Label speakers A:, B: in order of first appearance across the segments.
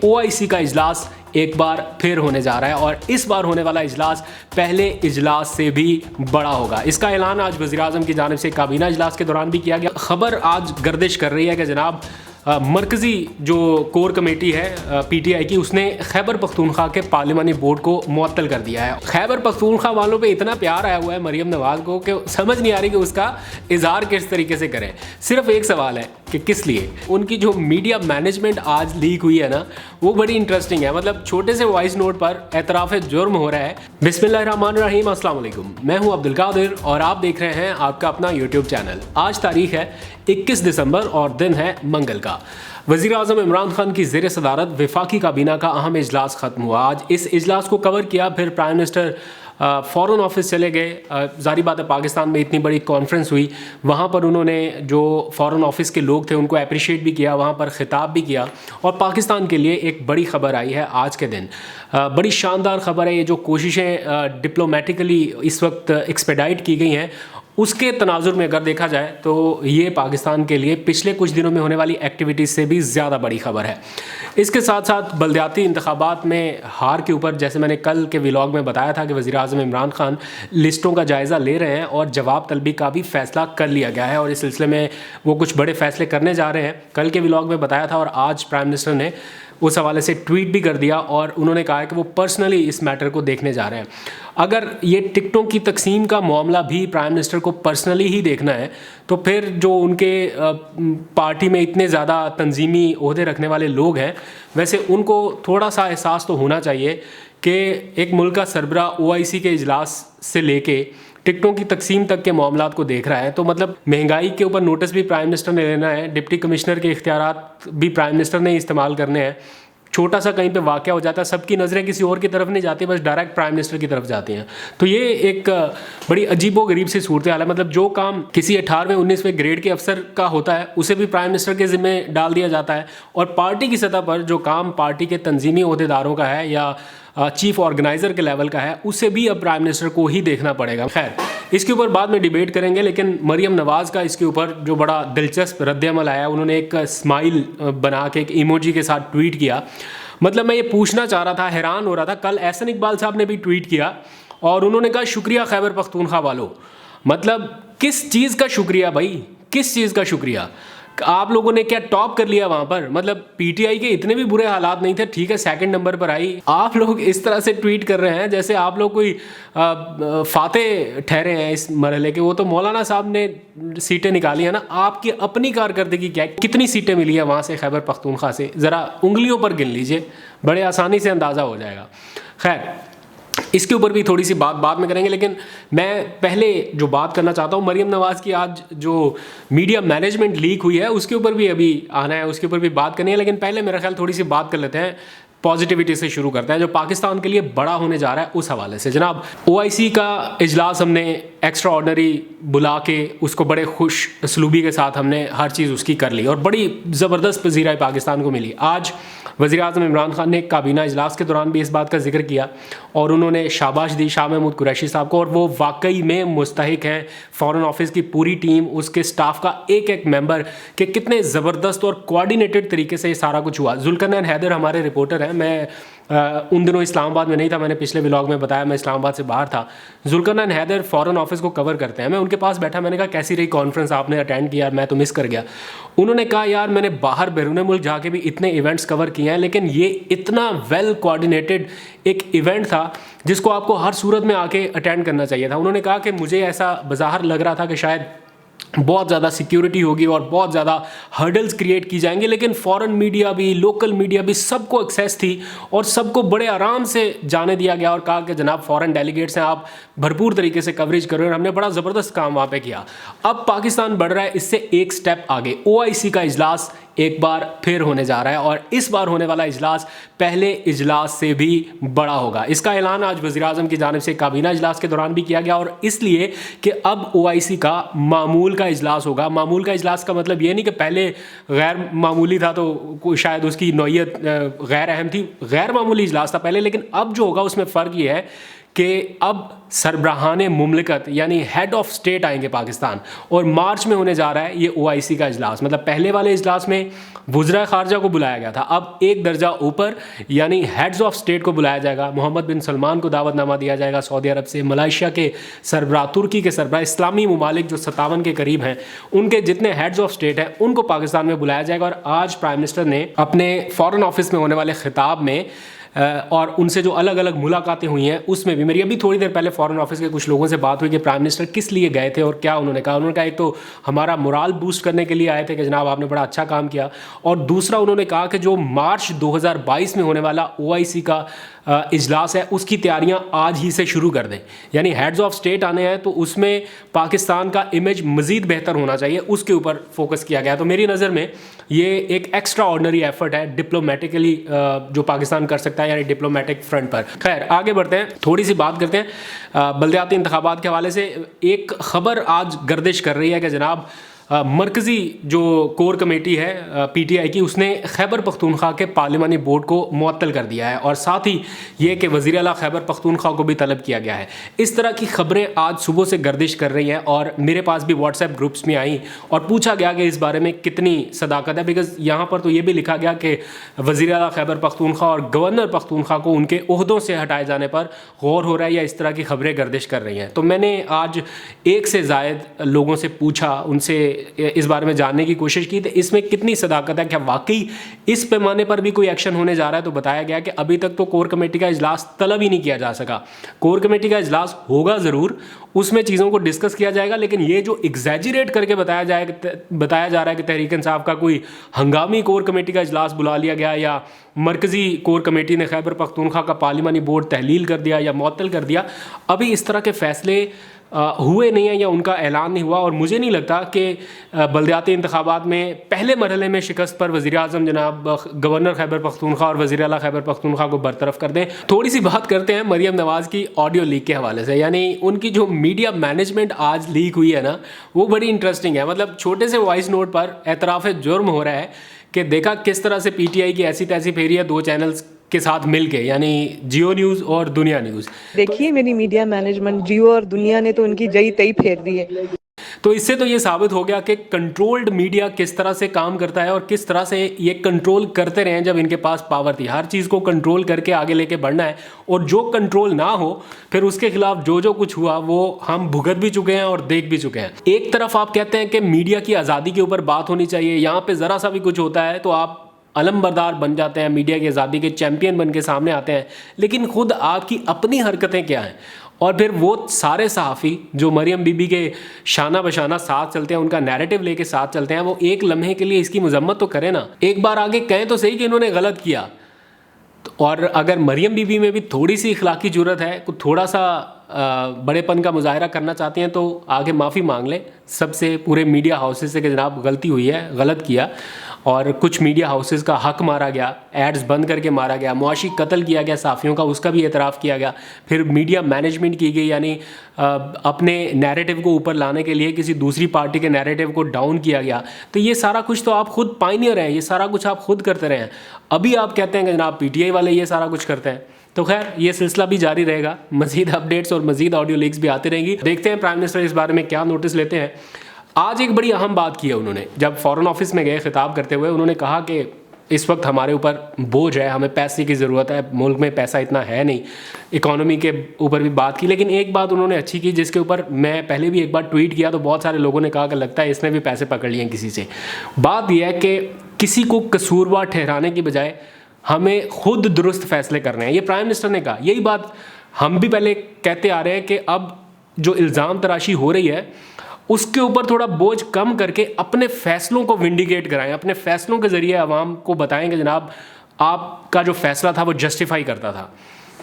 A: OIC کا اجلاس ایک بار پھر ہونے جا رہا ہے اور اس بار ہونے والا اجلاس پہلے اجلاس سے بھی بڑا ہوگا. اس کا اعلان آج وزیر اعظم کی جانب سے کابینہ اجلاس کے دوران بھی کیا گیا. خبر آج گردش کر رہی ہے کہ جناب مرکزی جو کور کمیٹی ہے PTI کی, اس نے خیبر پختونخوا کے پارلیمانی بورڈ کو معطل کر دیا ہے. خیبر پختونخوا والوں پہ اتنا پیار آیا ہوا ہے مریم نواز کو کہ سمجھ نہیں آ رہی کہ اس کا اظہار کس طریقے سے کریں. صرف ایک سوال ہے کہ کس لیے. ان کی جو میڈیا مینجمنٹ آج لیک ہوئی ہے نا, وہ بڑی انٹرسٹنگ ہے. مطلب چھوٹے سے وائس نوٹ پر اعتراف جرم ہو رہا ہے. بسم اللہ الرحمن الرحیم. السلام علیکم, میں ہوں عبدالقادر اور آپ دیکھ رہے ہیں آپ کا اپنا یوٹیوب چینل. آج تاریخ ہے 21 دسمبر اور دن ہے منگل کا. وزیر اعظم عمران خان کی زیر صدارت وفاقی کابینہ کا اہم اجلاس ختم ہوا. آج اس اجلاس کو کور کیا, پھر پرائم منسٹر فورن آفس چلے گئے. ظاہری بات ہے پاکستان میں اتنی بڑی کانفرنس ہوئی, وہاں پر انہوں نے جو فورن آفس کے لوگ تھے ان کو اپریشیٹ بھی کیا, وہاں پر خطاب بھی کیا. اور پاکستان کے لیے ایک بڑی خبر آئی ہے آج کے دن, بڑی شاندار خبر ہے. یہ جو کوششیں ڈپلومیٹیکلی اس وقت ایکسپیڈائٹ کی گئی ہیں, اس کے تناظر میں اگر دیکھا جائے تو یہ پاکستان کے لیے پچھلے کچھ دنوں میں ہونے والی ایکٹیویٹیز سے بھی زیادہ بڑی خبر ہے. اس کے ساتھ ساتھ بلدیاتی انتخابات میں ہار کے اوپر, جیسے میں نے کل کے ولاگ میں بتایا تھا کہ وزیر اعظم عمران خان لسٹوں کا جائزہ لے رہے ہیں اور جواب طلبی کا بھی فیصلہ کر لیا گیا ہے, اور اس سلسلے میں وہ کچھ بڑے فیصلے کرنے جا رہے ہیں. کل کے ولاگ میں بتایا تھا اور آج پرائم منسٹر نے اس حوالے سے ٹویٹ بھی کر دیا اور انہوں نے کہا کہ وہ پرسنلی اس میٹر کو دیکھنے جا رہے ہیں. اگر یہ ٹکٹوں کی تقسیم کا معاملہ بھی پرائم منسٹر کو پرسنلی ہی دیکھنا ہے تو پھر جو ان کے پارٹی میں اتنے زیادہ تنظیمی عہدے رکھنے والے لوگ ہیں, ویسے ان کو تھوڑا سا احساس تو ہونا چاہیے کہ ایک ملک کا سربراہ OIC کے اجلاس سے لے کے ٹکٹوں کی تقسیم تک کے معاملات کو دیکھ رہا ہے. تو مطلب مہنگائی کے اوپر نوٹس بھی پرائم منسٹر نے لینا ہے, ڈپٹی کمشنر کے اختیارات بھی پرائم منسٹر نے استعمال کرنے ہیں. چھوٹا سا کہیں پہ واقعہ ہو جاتا ہے, سب کی نظریں کسی اور کی طرف نہیں جاتی, بس ڈائریکٹ پرائم منسٹر کی طرف جاتی ہیں. تو یہ ایک بڑی عجیب و غریب سی صورتحال ہے. مطلب جو کام کسی 18ویں 19ویں گریڈ کے افسر کا ہوتا ہے اسے بھی پرائم منسٹر کے ذمہ ڈال دیا جاتا ہے, اور پارٹی کی سطح پر جو کام پارٹی کے تنظیمی عہدیداروں کا ہے یا چیف آرگنائزر کے لیول کا ہے اسے بھی اب پرائم منسٹر کو ہی دیکھنا پڑے گا. خیر, اس کے اوپر بعد میں ڈیبیٹ کریں گے, لیکن مریم نواز کا اس کے اوپر جو بڑا دلچسپ رد عمل آیا, انہوں نے ایک اسمائل بنا کے ایک ایموجی کے ساتھ ٹویٹ کیا. مطلب میں یہ پوچھنا چاہ رہا تھا, حیران ہو رہا تھا, کل احسن اقبال صاحب نے بھی ٹویٹ کیا اور انہوں نے کہا شکریہ خیبر پختونخوا والوں. مطلب کس چیز کا شکریہ بھائی, کس چیز کا شکریہ؟ آپ لوگوں نے کیا ٹاپ کر لیا وہاں پر؟ مطلب PTI کے اتنے بھی برے حالات نہیں تھے, ٹھیک ہے سیکنڈ نمبر پر آئی. آپ لوگ اس طرح سے ٹویٹ کر رہے ہیں جیسے آپ لوگ کوئی فاتح ٹھہرے ہیں اس مرحلے کے. وہ تو مولانا صاحب نے سیٹیں نکالی ہیں نا, آپ کی اپنی کارکردگی کیا ہے, کتنی سیٹیں ملی ہیں وہاں سے خیبر پختونخوا سے, ذرا انگلیوں پر گن لیجئے, بڑے آسانی سے اندازہ ہو جائے گا. خیر, اس کے اوپر بھی تھوڑی سی بات بعد میں کریں گے, لیکن میں پہلے جو بات کرنا چاہتا ہوں مریم نواز کی آج جو میڈیا مینجمنٹ لیک ہوئی ہے اس کے اوپر بھی ابھی آنا ہے, اس کے اوپر بھی بات کرنی ہے. لیکن پہلے میرا خیال تھوڑی سی بات کر لیتے ہیں, پازیٹیوٹی سے شروع کرتے ہیں جو پاکستان کے لیے بڑا ہونے جا رہا ہے اس حوالے سے. جناب OIC کا اجلاس ہم نے ایکسٹرا آرڈنری بلا کے اس کو بڑے خوش اسلوبی کے ساتھ ہم نے ہر چیز اس کی کر لی اور بڑی زبردست پذیرائی پاکستان کو ملی. آج وزیر اعظم عمران خان نے کابینہ اجلاس کے دوران بھی اس بات کا ذکر کیا اور انہوں نے شاباش دی شاہ محمود قریشی صاحب کو, اور وہ واقعی میں مستحق ہیں. فورن آفس کی پوری ٹیم, اس کے سٹاف کا ایک ایک ممبر کہ کتنے زبردست اور کوآرڈینیٹڈ طریقے سے یہ سارا کچھ ہوا. ذوالقرنین حیدر ہمارے رپورٹر ہیں, میں ان دنوں اسلام آباد میں نہیں تھا, میں نے پچھلے ولاگ میں بتایا میں اسلام آباد سے باہر تھا. ذوالقرنین حیدر فورن آفس کو کور کرتے ہیں, میں ان کے پاس بیٹھا, میں نے کہا کیسی رہی کانفرنس, آپ نے اٹینڈ کیا, میں تو مس کر گیا. انہوں نے کہا یار میں نے باہر بیرون ملک جا کے بھی اتنے ایونٹس کور کیے ہیں, لیکن یہ اتنا ویل کوآرڈینیٹڈ ایک ایونٹ تھا جس کو آپ کو ہر صورت میں آ کے اٹینڈ کرنا چاہیے تھا. انہوں نے کہا کہ مجھے ایسا بظاہر لگ رہا تھا کہ شاید بہت زیادہ سیکیورٹی ہوگی اور بہت زیادہ ہرڈلز کریٹ کی جائیں گے, لیکن فورن میڈیا بھی لوکل میڈیا بھی سب کو ایکسیس تھی اور سب کو بڑے آرام سے جانے دیا گیا اور کہا کہ جناب فورن ڈیلیگیٹس ہیں, آپ بھرپور طریقے سے کوریج کرو, اور ہم نے بڑا زبردست کام وہاں پہ کیا. اب پاکستان بڑھ رہا ہے اس سے ایک سٹیپ آگے. OIC کا اجلاس ایک بار پھر ہونے جا رہا ہے اور اس بار ہونے والا اجلاس پہلے اجلاس سے بھی بڑا ہوگا. اس کا اعلان آج وزیر اعظم کی جانب سے کابینہ اجلاس کے دوران بھی کیا گیا, اور اس لیے کہ اب OIC کا معمول کا اجلاس ہوگا. معمول کا اجلاس کا مطلب یہ نہیں کہ پہلے غیر معمولی تھا تو شاید اس کی نوعیت غیر اہم تھی, غیر معمولی اجلاس تھا پہلے, لیکن اب جو ہوگا اس میں فرق یہ ہے کہ اب سربراہان مملکت یعنی ہیڈ آف اسٹیٹ آئیں گے پاکستان, اور مارچ میں ہونے جا رہا ہے یہ OIC کا اجلاس. مطلب پہلے والے اجلاس میں وزرائے خارجہ کو بلایا گیا تھا, اب ایک درجہ اوپر یعنی ہیڈز آف اسٹیٹ کو بلایا جائے گا. محمد بن سلمان کو دعوت نامہ دیا جائے گا سعودی عرب سے, ملائیشیا کے سربراہ, ترکی کے سربراہ, اسلامی ممالک جو 57 کے قریب ہیں ان کے جتنے ہیڈز آف اسٹیٹ ہیں ان کو پاکستان میں بلایا جائے گا. اور آج پرائم منسٹر نے اپنے فارن آفس میں ہونے والے خطاب میں اور ان سے جو الگ الگ ملاقاتیں ہوئی ہیں اس میں بھی, میری ابھی تھوڑی دیر پہلے فارن آفس کے کچھ لوگوں سے بات ہوئی کہ پرائم منسٹر کس لیے گئے تھے اور کیا انہوں نے کہا. انہوں نے کہا ایک تو ہمارا مورال بوسٹ کرنے کے لیے آئے تھے کہ جناب آپ نے بڑا اچھا کام کیا, اور دوسرا انہوں نے کہا کہ جو مارچ 2022 میں ہونے والا OIC کا اجلاس ہے اس کی تیاریاں آج ہی سے شروع کر دیں. یعنی ہیڈز آف اسٹیٹ آنے ہیں تو اس میں پاکستان کا امیج مزید بہتر ہونا چاہیے, اس کے اوپر فوکس کیا گیا. تو میری نظر میں یہ ایک ایکسٹرا آرڈنری ایفرٹ ہے ڈپلومیٹیکلی جو پاکستان کر سکتا ہے, یعنی ڈپلومیٹک فرنٹ پر. خیر آگے بڑھتے ہیں, تھوڑی سی بات کرتے ہیں بلدیاتی انتخابات کے حوالے سے. ایک خبر آج گردش کر رہی ہے کہ جناب مرکزی جو کور کمیٹی ہے PTI کی, اس نے خیبر پختونخوا کے پارلیمانی بورڈ کو معطل کر دیا ہے, اور ساتھ ہی یہ کہ وزیر اعلیٰ خیبر پختونخوا کو بھی طلب کیا گیا ہے. اس طرح کی خبریں آج صبح سے گردش کر رہی ہیں اور میرے پاس بھی واٹس ایپ گروپس میں آئیں اور پوچھا گیا کہ اس بارے میں کتنی صداقت ہے, بیکاز یہاں پر تو یہ بھی لکھا گیا کہ وزیر اعلیٰ خیبر پختونخوا اور گورنر پختونخوا کو ان کے عہدوں سے ہٹائے جانے پر غور ہو رہا ہے, یا اس طرح کی خبریں گردش کر رہی ہیں. تو میں نے آج ایک سے زائد لوگوں سے پوچھا, ان سے اس بارے میں جاننے کی کوشش کی کہ اس میں کتنی صداقت ہے, کیا واقعی اس پیمانے پر بھی کوئی ایکشن ہونے جا رہا ہے. تو بتایا گیا کہ ابھی تک تو کور کمیٹی کا اجلاس طلب ہی نہیں کیا جا سکا. کور کمیٹی کا اجلاس ہوگا ضرور, اس میں چیزوں کو ڈسکس کیا جائے گا, لیکن یہ جو ایگزیجریٹ کر کے بتایا جا رہا ہے کہ تحریک انصاف کا کوئی ہنگامی کور کمیٹی کا اجلاس بلا لیا گیا, یا مرکزی کور کمیٹی نے خیبر پختونخوا کا پارلیمانی بورڈ تحلیل کر دیا یا معطل کر دیا, ابھی اس طرح کے فیصلے ہوئے نہیں ہیں یا ان کا اعلان نہیں ہوا. اور مجھے نہیں لگتا کہ بلدیاتی انتخابات میں پہلے مرحلے میں شکست پر وزیر اعظم جناب گورنر خیبر پختونخوا اور وزیر اعلیٰ خیبر پختونخوا کو برطرف کر دیں. تھوڑی سی بات کرتے ہیں مریم نواز کی آڈیو لیک کے حوالے سے. یعنی ان کی جو میڈیا مینجمنٹ آج لیک ہوئی ہے نا, وہ بڑی انٹرسٹنگ ہے. مطلب چھوٹے سے وائس نوٹ پر اعتراف جرم ہو رہا ہے کہ دیکھا کس طرح سے PTI کی ایسی تیسی پھیری ہے دو چینلز کے ساتھ مل کے, یعنی جیو نیوز اور دنیا نیوز.
B: دیکھیے میری میڈیا مینجمنٹ جیو اور دنیا نے تو ان کی جئی تئی پھیر دی ہے.
A: تو اس سے تو یہ ثابت ہو گیا کہ کنٹرولڈ میڈیا کس طرح سے کام کرتا ہے اور کس طرح سے یہ کنٹرول کرتے رہے ہیں جب ان کے پاس پاور تھی. ہر چیز کو کنٹرول کر کے آگے لے کے بڑھنا ہے, اور جو کنٹرول نہ ہو پھر اس کے خلاف جو کچھ ہوا وہ ہم بھگت بھی چکے ہیں اور دیکھ بھی چکے ہیں. ایک طرف آپ کہتے ہیں کہ میڈیا کی آزادی کے اوپر بات ہونی چاہیے, یہاں پہ ذرا سا بھی کچھ ہوتا ہے تو آپ علم بردار بن جاتے ہیں, میڈیا کی آزادی کے چیمپئن بن کے سامنے آتے ہیں, لیکن خود آپ کی اپنی حرکتیں کیا ہیں. اور پھر وہ سارے صحافی جو مریم بی بی کے شانہ بشانہ ساتھ چلتے ہیں, ان کا نیریٹو لے کے ساتھ چلتے ہیں, وہ ایک لمحے کے لیے اس کی مذمت تو کریں نا, ایک بار آگے کہیں تو صحیح کہ انہوں نے غلط کیا. اور اگر مریم بی بی میں بھی تھوڑی سی اخلاقی جرت ہے, تھوڑا سا بڑے پن کا مظاہرہ کرنا چاہتی ہیں, تو آگے معافی مانگ لیں سب سے, پورے میڈیا ہاؤسز سے کہ جناب غلطی ہوئی ہے, غلط کیا. اور کچھ میڈیا ہاؤسز کا حق مارا گیا, ایڈز بند کر کے مارا گیا, معاشی قتل کیا گیا صحافیوں کا, اس کا بھی اعتراف کیا گیا. پھر میڈیا مینجمنٹ کی گئی, یعنی اپنے نیریٹو کو اوپر لانے کے لیے کسی دوسری پارٹی کے نیریٹو کو ڈاؤن کیا گیا. تو یہ سارا کچھ تو آپ خود پائنیئر ہیں, یہ سارا کچھ آپ خود کرتے رہے ہیں. ابھی آپ کہتے ہیں کہ جناب PTI والے یہ سارا کچھ کرتے ہیں. تو خیر یہ سلسلہ بھی جاری رہے گا, مزید اپڈیٹس اور مزید آڈیو لیکس بھی آتی رہیں گی. دیکھتے ہیں پرائم منسٹر اس بارے میں کیا نوٹس لیتے ہیں. آج ایک بڑی اہم بات کی ہے انہوں نے, جب فارن آفس میں گئے خطاب کرتے ہوئے انہوں نے کہا کہ اس وقت ہمارے اوپر بوجھ ہے, ہمیں پیسے کی ضرورت ہے, ملک میں پیسہ اتنا ہے نہیں. اکانومی کے اوپر بھی بات کی, لیکن ایک بات انہوں نے اچھی کی جس کے اوپر میں پہلے بھی ایک بار ٹویٹ کیا تو بہت سارے لوگوں نے کہا کہ لگتا ہے اس نے بھی پیسے پکڑ لیے ہیں کسی سے. بات یہ ہے کہ کسی کو قصوروار ٹھہرانے کی بجائے ہمیں خود درست فیصلے کرنے ہیں. یہ پرائم منسٹر نے کہا, یہی بات ہم بھی پہلے کہتے آ رہے ہیں کہ اب جو الزام تراشی ہو رہی ہے اس کے اوپر تھوڑا بوجھ کم کر کے اپنے فیصلوں کو ونڈیکیٹ کرائیں, اپنے فیصلوں کے ذریعے عوام کو بتائیں کہ جناب آپ کا جو فیصلہ تھا وہ جسٹیفائی کرتا تھا.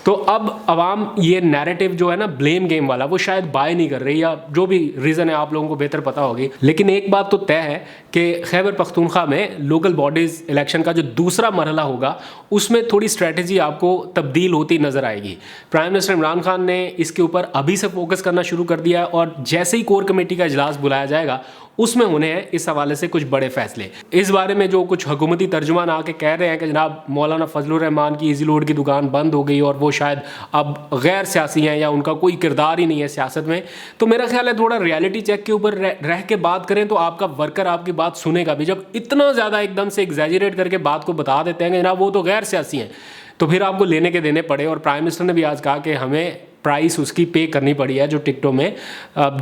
A: تو اب عوام یہ نیریٹو جو ہے نا بلیم گیم والا, وہ شاید بائی نہیں کر رہی, یا جو بھی ریزن ہے آپ لوگوں کو بہتر پتہ ہوگی. لیکن ایک بات تو طے ہے کہ خیبر پختونخوا میں لوکل باڈیز الیکشن کا جو دوسرا مرحلہ ہوگا اس میں تھوڑی اسٹریٹجی آپ کو تبدیل ہوتی نظر آئے گی. پرائم منسٹر عمران خان نے اس کے اوپر ابھی سے فوکس کرنا شروع کر دیا, اور جیسے ہی کور کمیٹی کا اجلاس بلایا جائے گا اس میں ہونے ہیں اس حوالے سے کچھ بڑے فیصلے. اس بارے میں جو کچھ حکومتی ترجمان آ کے کہہ رہے ہیں کہ جناب مولانا فضل الرحمان کی ایزی لوڈ کی دکان بند ہو گئی اور وہ شاید اب غیر سیاسی ہیں یا ان کا کوئی کردار ہی نہیں ہے سیاست میں, تو میرا خیال ہے تھوڑا ریالٹی چیک کے اوپر رہ کے بات کریں تو آپ کا ورکر آپ کی بات سنے گا بھی. جب اتنا زیادہ ایک دم سے ایگزیجریٹ کر کے بات کو بتا دیتے ہیں کہ جناب وہ تو غیر سیاسی ہیں, تو پھر آپ کو لینے کے دینے پڑے. اور پرائم منسٹر نے بھی آج کہا کہ ہمیں پرائس اس کی پے کرنی پڑی ہے جو ٹکٹوں میں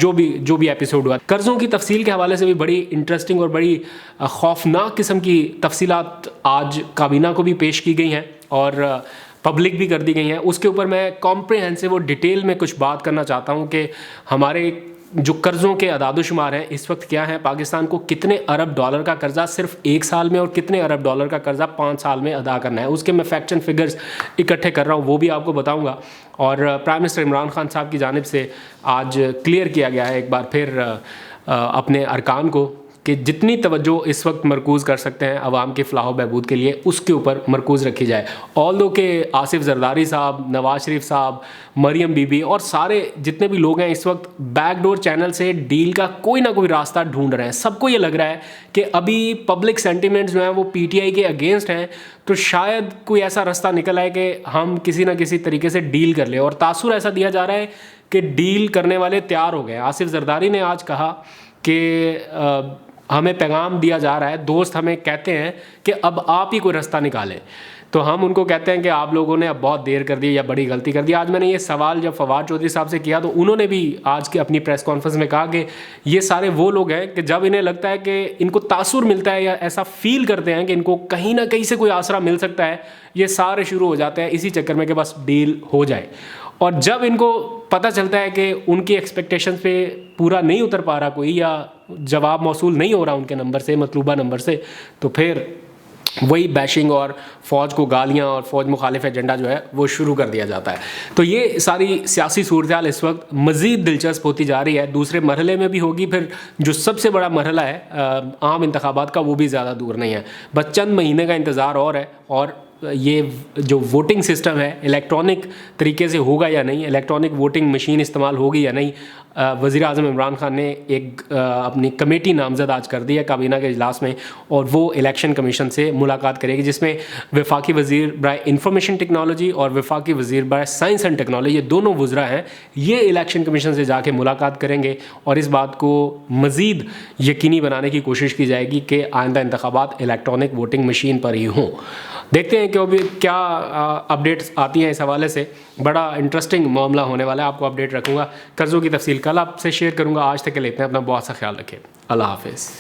A: جو بھی ایپیسوڈ ہوا. قرضوں کی تفصیل کے حوالے سے بھی بڑی انٹرسٹنگ اور بڑی خوفناک قسم کی تفصیلات آج کابینہ کو بھی پیش کی گئی ہیں اور پبلک بھی کر دی گئی ہیں. اس کے اوپر میں کمپریہنسو اور ڈیٹیل میں کچھ بات کرنا چاہتا ہوں کہ ہمارے جو قرضوں کے اعداد و شمار ہیں اس وقت کیا ہیں, پاکستان کو کتنے ارب ڈالر کا قرضہ صرف 1 سال میں اور کتنے ارب ڈالر کا قرضہ 5 سال میں ادا کرنا ہے. اس کے میں فیکٹس اینڈ فگرز اکٹھے کر رہا ہوں, وہ بھی آپ کو بتاؤں گا. اور پرائم منسٹر عمران خان صاحب کی جانب سے آج کلیئر کیا گیا ہے ایک بار پھر اپنے ارکان کو کہ جتنی توجہ اس وقت مرکوز کر سکتے ہیں عوام کی فلاح و بہبود کے لیے اس کے اوپر مرکوز رکھی جائے. آلدو کہ آصف زرداری صاحب, نواز شریف صاحب, مریم بی بی اور سارے جتنے بھی لوگ ہیں اس وقت بیک ڈور چینل سے ڈیل کا کوئی نہ کوئی راستہ ڈھونڈ رہے ہیں. سب کو یہ لگ رہا ہے کہ ابھی پبلک سینٹیمنٹس جو ہیں وہ پی ٹی آئی کے اگینسٹ ہیں, تو شاید کوئی ایسا راستہ نکل آئے کہ ہم کسی نہ کسی طریقے سے ڈیل کر لیں. اور تاثر ایسا دیا جا رہا ہے کہ ڈیل کرنے والے تیار ہو گئے. آصف زرداری نے آج کہا کہ ہمیں پیغام دیا جا رہا ہے, دوست ہمیں کہتے ہیں کہ اب آپ ہی کوئی راستہ نکالیں, تو ہم ان کو کہتے ہیں کہ آپ لوگوں نے اب بہت دیر کر دی یا بڑی غلطی کر دی. آج میں نے یہ سوال جب فواد چودھری صاحب سے کیا تو انہوں نے بھی آج کی اپنی پریس کانفرنس میں کہا کہ یہ سارے وہ لوگ ہیں کہ جب انہیں لگتا ہے کہ ان کو تاثر ملتا ہے یا ایسا فیل کرتے ہیں کہ ان کو کہیں نہ کہیں سے کوئی آسرا مل سکتا ہے, یہ سارے شروع ہو جاتے ہیں اسی چکر میں کہ بس ڈیل ہو جائے. اور جب ان کو پتہ چلتا ہے کہ ان کی ایکسپیکٹیشنز پہ پورا نہیں اتر پا رہا کوئی یا جواب موصول نہیں ہو رہا ان کے نمبر سے, مطلوبہ نمبر سے, تو پھر وہی بیشنگ اور فوج کو گالیاں اور فوج مخالف ایجنڈا جو ہے وہ شروع کر دیا جاتا ہے. تو یہ ساری سیاسی صورتحال اس وقت مزید دلچسپ ہوتی جا رہی ہے. دوسرے مرحلے میں بھی ہوگی, پھر جو سب سے بڑا مرحلہ ہے عام انتخابات کا وہ بھی زیادہ دور نہیں ہے, بس چند مہینے کا انتظار اور ہے. اور یہ جو ووٹنگ سسٹم ہے الیکٹرانک طریقے سے ہوگا یا نہیں, الیکٹرانک ووٹنگ مشین استعمال ہوگی یا نہیں. وزیر اعظم عمران خان نے ایک اپنی کمیٹی نامزد آج کر دی ہے کابینہ کے اجلاس میں, اور وہ الیکشن کمیشن سے ملاقات کرے گی جس میں وفاقی وزیر برائے انفارمیشن ٹیکنالوجی اور وفاقی وزیر برائے سائنس اینڈ ٹیکنالوجی, یہ دونوں وزراء ہیں, یہ الیکشن کمیشن سے جا کے ملاقات کریں گے اور اس بات کو مزید یقینی بنانے کی کوشش کی جائے گی کہ آئندہ انتخابات الیکٹرانک ووٹنگ مشین پر ہی ہوں. دیکھتے ہیں کہ ابھی کیا اپڈیٹس آتی ہیں اس حوالے سے. بڑا انٹرسٹنگ معاملہ ہونے والا ہے, آپ کو اپڈیٹ رکھوں گا. قرضوں کی تفصیل کل آپ سے شیئر کروں گا. آج تک کے لیتے ہیں, اپنا بہت سا خیال رکھیں. اللہ حافظ.